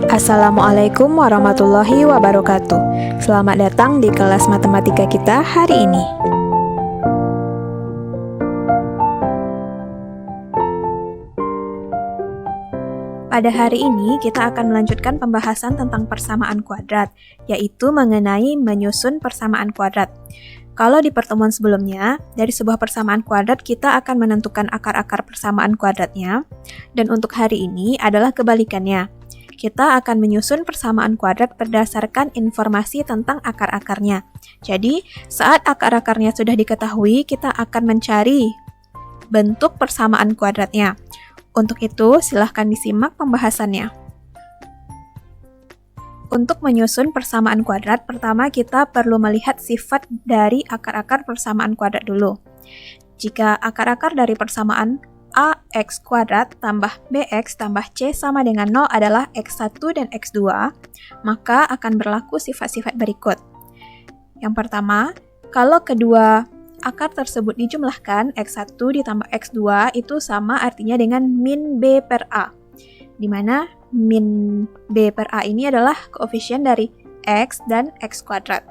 Assalamualaikum warahmatullahi wabarakatuh. Selamat datang di kelas matematika kita hari ini. Pada hari ini kita akan melanjutkan pembahasan tentang persamaan kuadrat, yaitu mengenai menyusun persamaan kuadrat. Kalau di pertemuan sebelumnya, dari sebuah persamaan kuadrat kita akan menentukan akar-akar persamaan kuadratnya, dan untuk hari ini adalah kebalikannya. Kita akan menyusun persamaan kuadrat berdasarkan informasi tentang akar-akarnya. Jadi, saat akar-akarnya sudah diketahui, kita akan mencari bentuk persamaan kuadratnya. Untuk itu, silahkan disimak pembahasannya. Untuk menyusun persamaan kuadrat, pertama kita perlu melihat sifat dari akar-akar persamaan kuadrat dulu. Jika akar-akar dari persamaan ax kuadrat tambah bx tambah c sama dengan 0 adalah x1 dan x2, maka akan berlaku sifat-sifat berikut. Yang pertama, kalau kedua akar tersebut dijumlahkan, x1 ditambah x2 itu sama artinya dengan min b per a, di mana min b per a ini adalah koefisien dari x dan x kuadrat.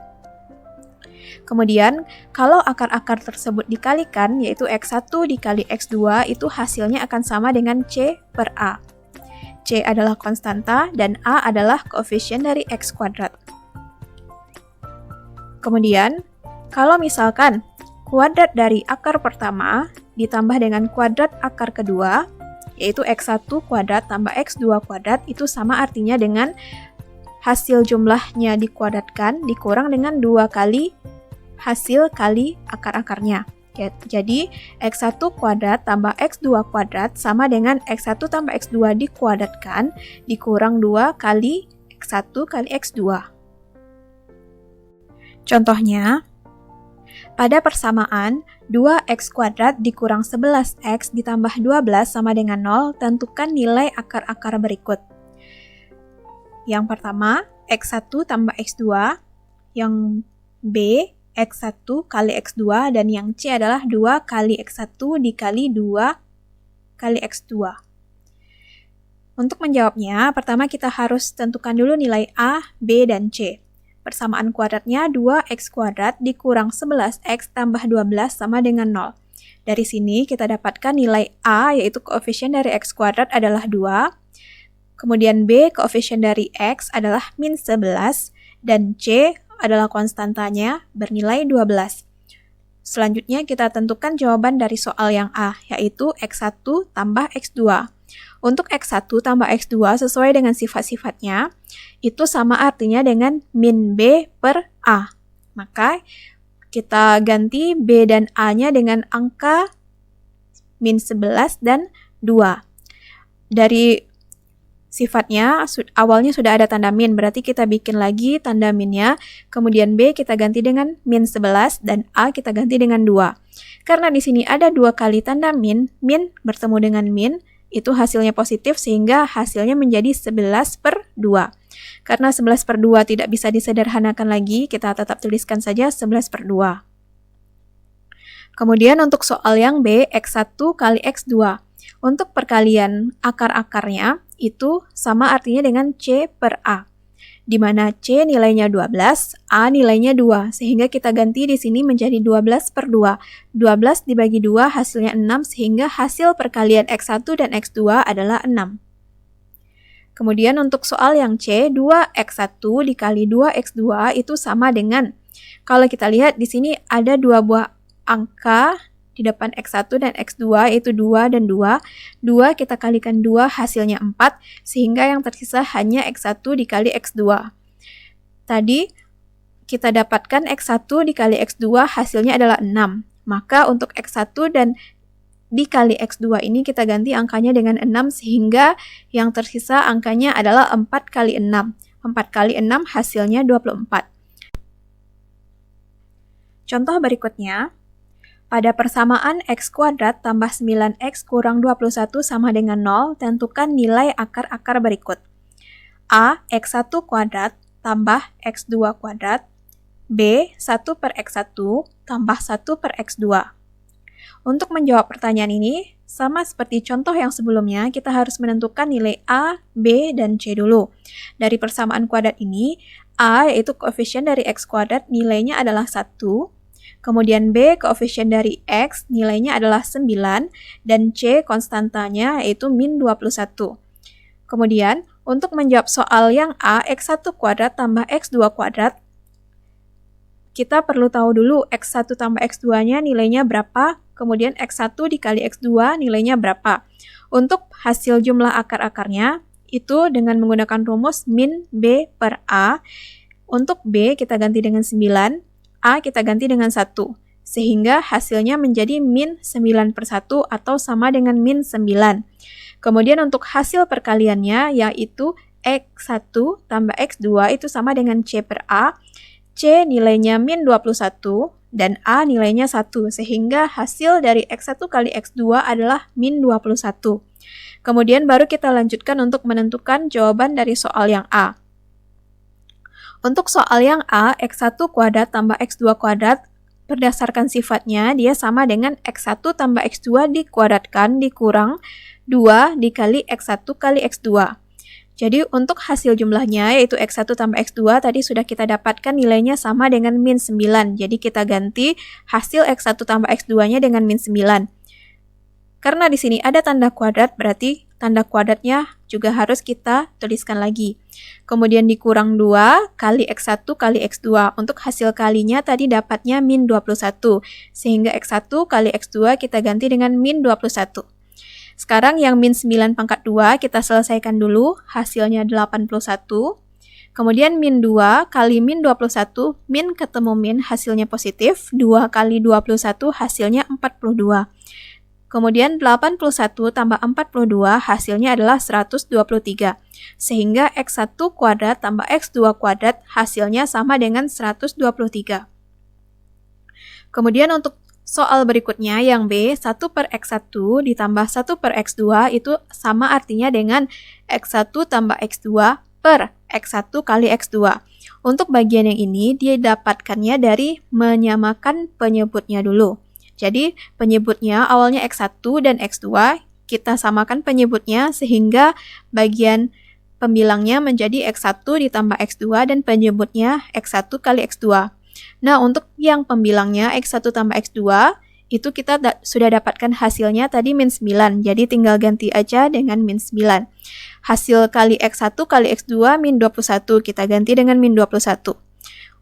Kemudian, kalau akar-akar tersebut dikalikan, yaitu x1 dikali x2, itu hasilnya akan sama dengan c per a. C adalah konstanta dan a adalah koefisien dari x kuadrat. Kemudian, kalau misalkan kuadrat dari akar pertama ditambah dengan kuadrat akar kedua, yaitu x1 kuadrat tambah x2 kuadrat, itu sama artinya dengan hasil jumlahnya dikuadratkan dikurang dengan 2 kali hasil kali akar-akarnya. Jadi, x1 kuadrat tambah x2 kuadrat sama dengan x1 tambah x2 dikuadratkan dikurang 2 kali x1 kali x2. Contohnya, pada persamaan 2x kuadrat dikurang 11x ditambah 12 sama dengan 0, tentukan nilai akar-akar berikut. Yang pertama, x1 tambah x2, yang b, x1 kali x2, dan yang c adalah 2 kali x1 dikali 2 kali x2. Untuk menjawabnya, pertama kita harus tentukan dulu nilai a, b, dan c. Persamaan kuadratnya 2x kuadrat dikurang 11x tambah 12 sama dengan 0. Dari sini kita dapatkan nilai a, yaitu koefisien dari x kuadrat adalah 2. Kemudian b, koefisien dari x adalah min 11. Dan c adalah konstantanya bernilai 12. Selanjutnya kita tentukan jawaban dari soal yang A, yaitu x1 tambah x2. Untuk x1 tambah x2 sesuai dengan sifat-sifatnya, itu sama artinya dengan min b per a. Maka kita ganti b dan a-nya dengan angka min 11 dan 2. Dari sifatnya awalnya sudah ada tanda min, berarti kita bikin lagi tanda minnya, kemudian b kita ganti dengan min 11 dan a kita ganti dengan 2. Karena di sini ada 2 kali tanda min bertemu dengan min, itu hasilnya positif sehingga hasilnya menjadi 11 per 2. Karena 11 per 2 tidak bisa disederhanakan lagi, kita tetap tuliskan saja 11 per 2. Kemudian untuk soal yang b, x1 kali x2. Untuk perkalian akar-akarnya, itu sama artinya dengan c per a, di mana c nilainya 12, a nilainya 2, sehingga kita ganti di sini menjadi 12 per 2. 12 dibagi 2 hasilnya 6, sehingga hasil perkalian x1 dan x2 adalah 6. Kemudian untuk soal yang c, 2x1 dikali 2x2 itu sama dengan, kalau kita lihat di sini ada 2 buah angka di depan x1 dan x2, yaitu 2 dan 2. 2 kita kalikan 2 hasilnya 4, sehingga yang tersisa hanya x1 dikali x2. Tadi kita dapatkan x1 dikali x2 hasilnya adalah 6. Maka untuk x1 dan dikali x2 ini kita ganti angkanya dengan 6, sehingga yang tersisa angkanya adalah 4 kali 6. 4 kali 6 hasilnya 24. Contoh berikutnya, pada persamaan x kuadrat tambah 9x kurang 21 sama dengan 0, tentukan nilai akar-akar berikut. A, x1 kuadrat tambah x2 kuadrat. B, 1 per x1 tambah 1 per x2. Untuk menjawab pertanyaan ini, sama seperti contoh yang sebelumnya, kita harus menentukan nilai A, B, dan C dulu. Dari persamaan kuadrat ini, A yaitu koefisien dari X kuadrat nilainya adalah 1, kemudian B koefisien dari X nilainya adalah 9, dan C konstantanya yaitu min 21. Kemudian, untuk menjawab soal yang A, X1 kuadrat tambah X2 kuadrat, kita perlu tahu dulu X1 tambah X2-nya nilainya berapa, kemudian X1 dikali X2 nilainya berapa. Untuk hasil jumlah akar-akarnya, itu dengan menggunakan rumus min B per A. Untuk B kita ganti dengan 9, A kita ganti dengan 1. Sehingga hasilnya menjadi min 9 per 1 atau sama dengan min 9. Kemudian untuk hasil perkaliannya yaitu X1 tambah X2 itu sama dengan C per A. C nilainya min 21 dan A nilainya 1, sehingga hasil dari X1 kali X2 adalah min 21. Kemudian baru kita lanjutkan untuk menentukan jawaban dari soal yang A. Untuk soal yang A, X1 kuadrat tambah X2 kuadrat, berdasarkan sifatnya, dia sama dengan X1 tambah X2 dikuadratkan dikurang 2 dikali X1 kali X2. Jadi untuk hasil jumlahnya yaitu X1 tambah X2 tadi sudah kita dapatkan nilainya sama dengan min 9. Jadi kita ganti hasil X1 tambah X2-nya dengan min 9. Karena di sini ada tanda kuadrat, berarti tanda kuadratnya juga harus kita tuliskan lagi. Kemudian dikurang 2 kali X1 kali X2. Untuk hasil kalinya tadi dapatnya min 21. Sehingga X1 kali X2 kita ganti dengan min 21. Sekarang yang min 9 pangkat 2 kita selesaikan dulu, hasilnya 81. Kemudian min 2 kali min 21, min ketemu min hasilnya positif, 2 kali 21 hasilnya 42. Kemudian 81 tambah 42 hasilnya adalah 123. Sehingga X1 kuadrat tambah X2 kuadrat hasilnya sama dengan 123. Kemudian untuk soal berikutnya yang B, 1 per X1 ditambah 1 per X2 itu sama artinya dengan X1 tambah X2 per X1 kali X2. Untuk bagian yang ini, dia dapatkannya dari menyamakan penyebutnya dulu. Jadi, penyebutnya awalnya X1 dan X2, kita samakan penyebutnya sehingga bagian pembilangnya menjadi X1 ditambah X2 dan penyebutnya X1 kali X2. Nah, untuk yang pembilangnya X1 tambah X2, itu kita sudah dapatkan hasilnya tadi min 9, jadi tinggal ganti aja dengan min 9. Hasil kali X1 kali X2 min 21, kita ganti dengan min 21.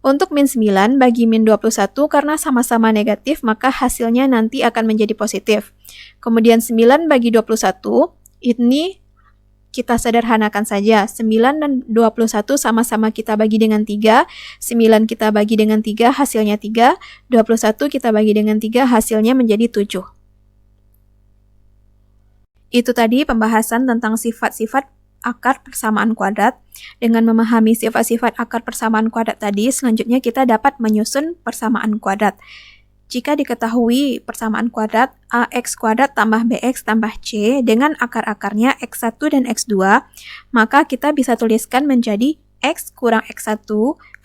Untuk min 9 bagi min 21, karena sama-sama negatif, maka hasilnya nanti akan menjadi positif. Kemudian 9 bagi 21, ini kita sederhanakan saja, 9 dan 21 sama-sama kita bagi dengan 3, 9 kita bagi dengan 3, hasilnya 3, 21 kita bagi dengan 3, hasilnya menjadi 7. Itu tadi pembahasan tentang sifat-sifat akar persamaan kuadrat. Dengan memahami sifat-sifat akar persamaan kuadrat tadi, selanjutnya kita dapat menyusun persamaan kuadrat. Jika diketahui persamaan kuadrat AX kuadrat tambah BX tambah C dengan akar-akarnya X1 dan X2, maka kita bisa tuliskan menjadi X kurang X1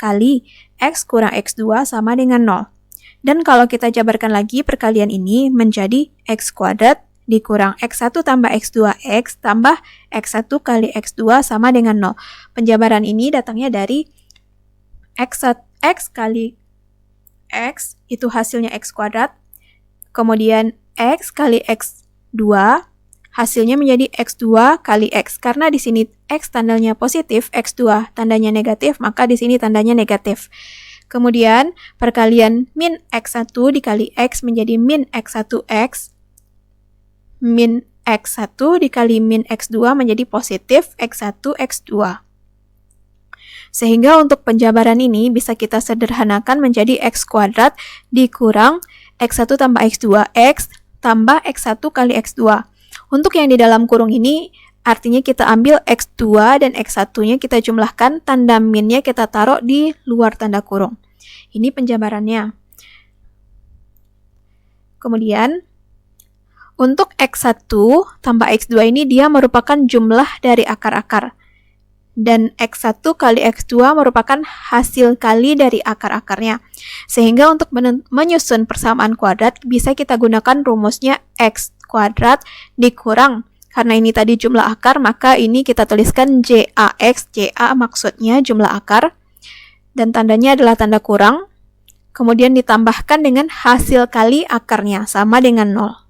kali X kurang X2 sama dengan 0. Dan kalau kita jabarkan lagi perkalian ini menjadi X kuadrat dikurang X1 tambah X2X tambah X1 kali X2 sama dengan 0. Penjabaran ini datangnya dari X kali X itu hasilnya X kuadrat, kemudian X kali X2 hasilnya menjadi X2 kali X. Karena di sini X tandanya positif, X2 tandanya negatif, maka di sini tandanya negatif. Kemudian perkalian min X1 dikali X menjadi min X1X, min X1 dikali min X2 menjadi positif X1 X2. Sehingga untuk penjabaran ini bisa kita sederhanakan menjadi X kuadrat dikurang X1 tambah X2X tambah X1 kali X2. Untuk yang di dalam kurung ini, artinya kita ambil X2 dan X1-nya kita jumlahkan, tanda minnya kita taruh di luar tanda kurung. Ini penjabarannya. Kemudian, untuk X1 tambah X2 ini dia merupakan jumlah dari akar-akar. dan X1 kali X2 merupakan hasil kali dari akar-akarnya. Sehingga untuk menyusun persamaan kuadrat bisa kita gunakan rumusnya X kuadrat dikurang. Karena ini tadi jumlah akar, maka ini kita tuliskan JAX. JA maksudnya jumlah akar. Dan tandanya adalah tanda kurang. Kemudian ditambahkan dengan hasil kali akarnya, sama dengan 0.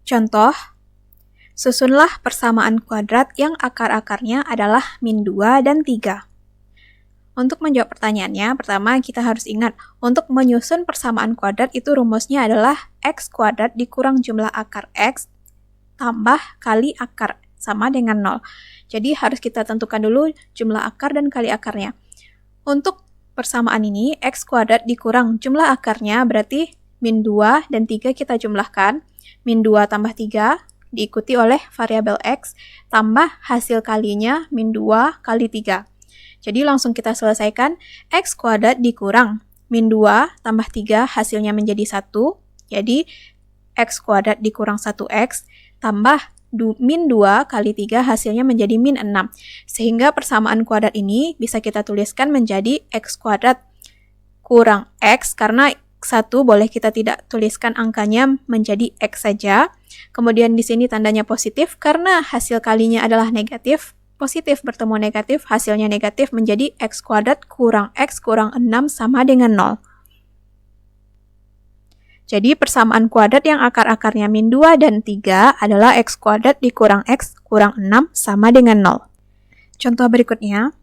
Contoh, susunlah persamaan kuadrat yang akar-akarnya adalah min 2 dan 3. Untuk menjawab pertanyaannya, pertama kita harus ingat, untuk menyusun persamaan kuadrat itu rumusnya adalah X kuadrat dikurang jumlah akar X tambah kali akar, sama dengan 0. Jadi harus kita tentukan dulu jumlah akar dan kali akarnya. Untuk persamaan ini, X kuadrat dikurang jumlah akarnya berarti min 2 dan 3 kita jumlahkan. Min 2 tambah 3 diikuti oleh variabel X tambah hasil kalinya min 2 kali 3. Jadi langsung kita selesaikan, X kuadrat dikurang min 2 tambah 3 hasilnya menjadi 1. Jadi X kuadrat dikurang 1X tambah min 2 kali 3 hasilnya menjadi min 6. Sehingga persamaan kuadrat ini bisa kita tuliskan menjadi X kuadrat kurang X, karena 1 boleh kita tidak tuliskan angkanya menjadi X saja. Kemudian di sini tandanya positif karena hasil kalinya adalah negatif. Positif bertemu negatif, hasilnya negatif menjadi X kuadrat kurang X kurang 6 sama dengan 0. Jadi persamaan kuadrat yang akar-akarnya min 2 dan 3 adalah X kuadrat dikurang X kurang 6 sama dengan 0. Contoh berikutnya,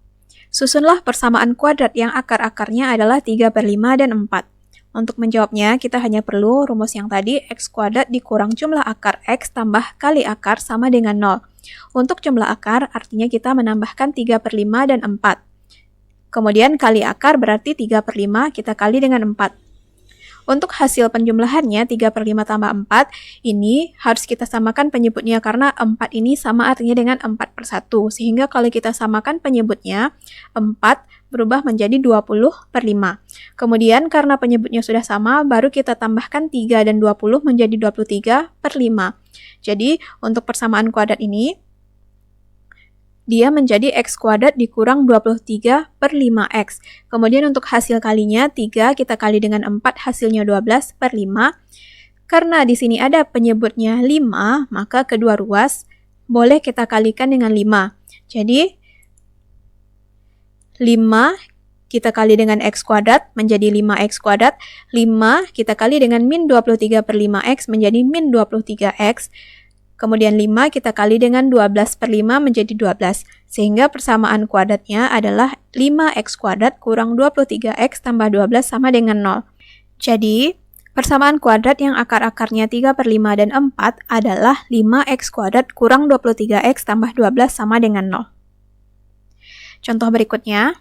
susunlah persamaan kuadrat yang akar-akarnya adalah 3/5 dan 4. Untuk menjawabnya, kita hanya perlu rumus yang tadi, X kuadrat dikurang jumlah akar X tambah kali akar sama dengan 0. Untuk jumlah akar, artinya kita menambahkan 3/5 dan 4. Kemudian kali akar berarti 3/5 kita kali dengan 4. Untuk hasil penjumlahannya 3/5 tambah 4, ini harus kita samakan penyebutnya karena 4 ini sama artinya dengan 4/1. Sehingga kalau kita samakan penyebutnya, 4 berubah menjadi 20/5. Kemudian karena penyebutnya sudah sama, baru kita tambahkan 3 dan 20 menjadi 23/5. Jadi untuk persamaan kuadrat ini, dia menjadi X kuadrat dikurang 23/5X. Kemudian untuk hasil kalinya, 3 kita kali dengan 4 hasilnya 12/5. Karena di sini ada penyebutnya 5, maka kedua ruas boleh kita kalikan dengan 5. Jadi 5 kita kali dengan X kuadrat menjadi 5X kuadrat. 5 kita kali dengan min 23/5X menjadi min 23X. Kemudian 5 kita kali dengan 12/5 menjadi 12. Sehingga persamaan kuadratnya adalah 5X kuadrat kurang 23X tambah 12 sama dengan 0. Jadi, persamaan kuadrat yang akar-akarnya 3/5 dan 4 adalah 5X kuadrat kurang 23X tambah 12 sama dengan 0. Contoh berikutnya,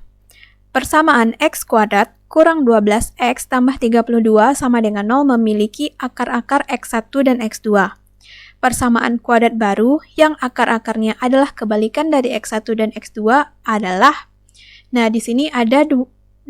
persamaan X kuadrat kurang 12X tambah 32 sama dengan 0 memiliki akar-akar X1 dan X2. Persamaan kuadrat baru yang akar-akarnya adalah kebalikan dari X1 dan X2 adalah, nah di sini ada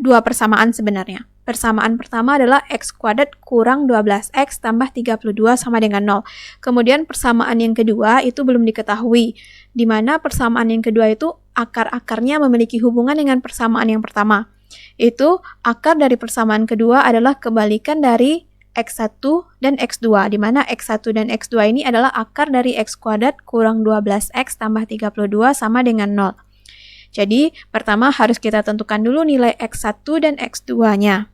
dua persamaan sebenarnya. Persamaan pertama adalah X kuadrat kurang 12X tambah 32 sama dengan 0. Kemudian persamaan yang kedua itu belum diketahui, di mana persamaan yang kedua itu akar-akarnya memiliki hubungan dengan persamaan yang pertama. Itu akar dari persamaan kedua adalah kebalikan dari X1 dan X2, di mana X1 dan X2 ini adalah akar dari X kuadrat kurang 12X tambah 32 sama dengan 0. Jadi, pertama harus kita tentukan dulu nilai X1 dan X2-nya.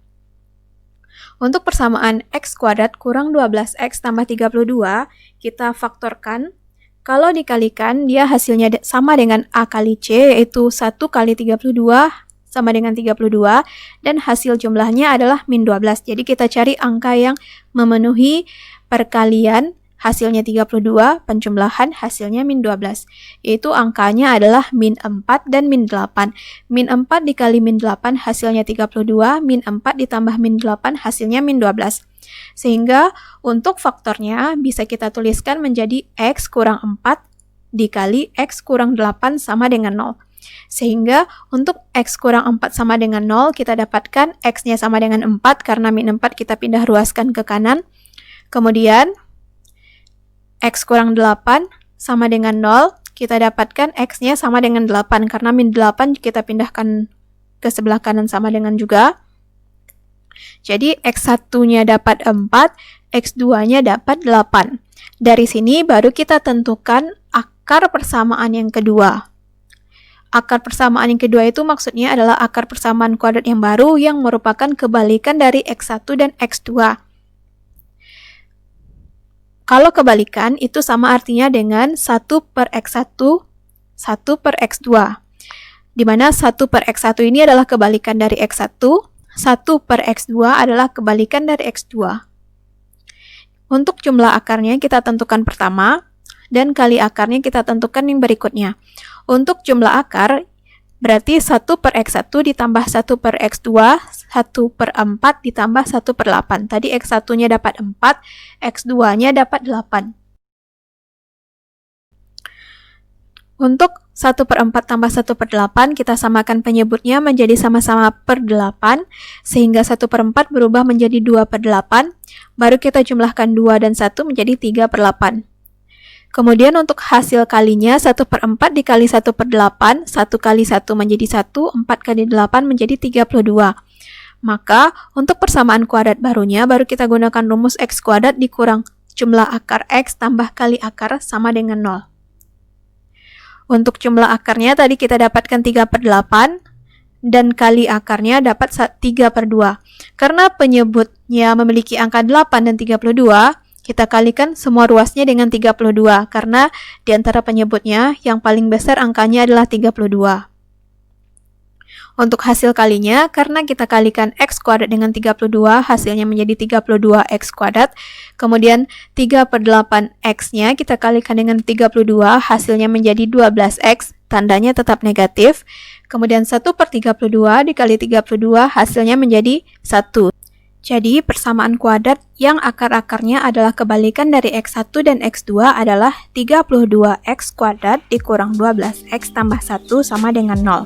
Untuk persamaan X kuadrat kurang 12X tambah 32, kita faktorkan. Kalau dikalikan, dia hasilnya sama dengan A kali C, yaitu 1 kali 32 sama dengan 32, dan hasil jumlahnya adalah min 12. Jadi kita cari angka yang memenuhi perkalian, hasilnya 32, penjumlahan hasilnya min 12. Yaitu angkanya adalah min 4 dan min 8. Min 4 dikali min 8 hasilnya 32, min 4 ditambah min 8 hasilnya min 12. Sehingga untuk faktornya bisa kita tuliskan menjadi X kurang 4 dikali X kurang 8 sama dengan 0. Sehingga untuk X kurang 4 sama dengan 0, kita dapatkan X-nya sama dengan 4 karena min 4 kita pindah ruaskan ke kanan. Kemudian X kurang 8 sama dengan 0, kita dapatkan X-nya sama dengan 8. Karena min 8 kita pindahkan ke sebelah kanan sama dengan juga. Jadi X1-nya dapat 4, X2-nya dapat 8. Dari sini baru kita tentukan akar persamaan yang kedua. Akar persamaan yang kedua itu maksudnya adalah akar persamaan kuadrat yang baru yang merupakan kebalikan dari X1 dan X2. Kalau kebalikan itu sama artinya dengan 1 per X1, 1 per X2. Di mana 1 per X1 ini adalah kebalikan dari X1, 1 per X2 adalah kebalikan dari X2. Untuk jumlah akarnya kita tentukan pertama, dan kali akarnya kita tentukan yang berikutnya. Untuk jumlah akar, berarti 1 per X1 ditambah 1 per X2, 1 per 4 ditambah 1 per 8. Tadi X1-nya dapat 4, X2-nya dapat 8. Untuk 1 per 4 tambah 1 per 8, kita samakan penyebutnya menjadi sama-sama per 8, sehingga 1 per 4 berubah menjadi 2 per 8, baru kita jumlahkan 2 dan 1 menjadi 3 per 8. Kemudian untuk hasil kalinya, 1 per 4 dikali 1 per 8, 1 kali 1 menjadi 1, 4 kali 8 menjadi 32. Maka, untuk persamaan kuadrat barunya, baru kita gunakan rumus X kuadrat dikurang jumlah akar X tambah kali akar sama dengan 0. Untuk jumlah akarnya tadi kita dapatkan 3 per 8, dan kali akarnya dapat 3 per 2. Karena penyebutnya memiliki angka 8 dan 32, kita kalikan semua ruasnya dengan 32, karena di antara penyebutnya yang paling besar angkanya adalah 32. Untuk hasil kalinya, karena kita kalikan X kuadrat dengan 32, hasilnya menjadi 32X kuadrat. Kemudian 3 per 8 X-nya kita kalikan dengan 32, hasilnya menjadi 12X, tandanya tetap negatif. Kemudian 1 per 32 dikali 32, hasilnya menjadi 1. Jadi, persamaan kuadrat yang akar-akarnya adalah kebalikan dari X1 dan X2 adalah 32X kuadrat dikurang 12X tambah 1 sama dengan 0.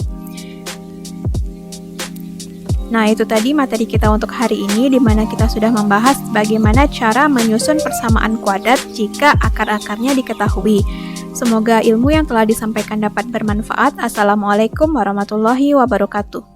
Nah, itu tadi materi kita untuk hari ini, di mana kita sudah membahas bagaimana cara menyusun persamaan kuadrat jika akar-akarnya diketahui. Semoga ilmu yang telah disampaikan dapat bermanfaat. Assalamualaikum warahmatullahi wabarakatuh.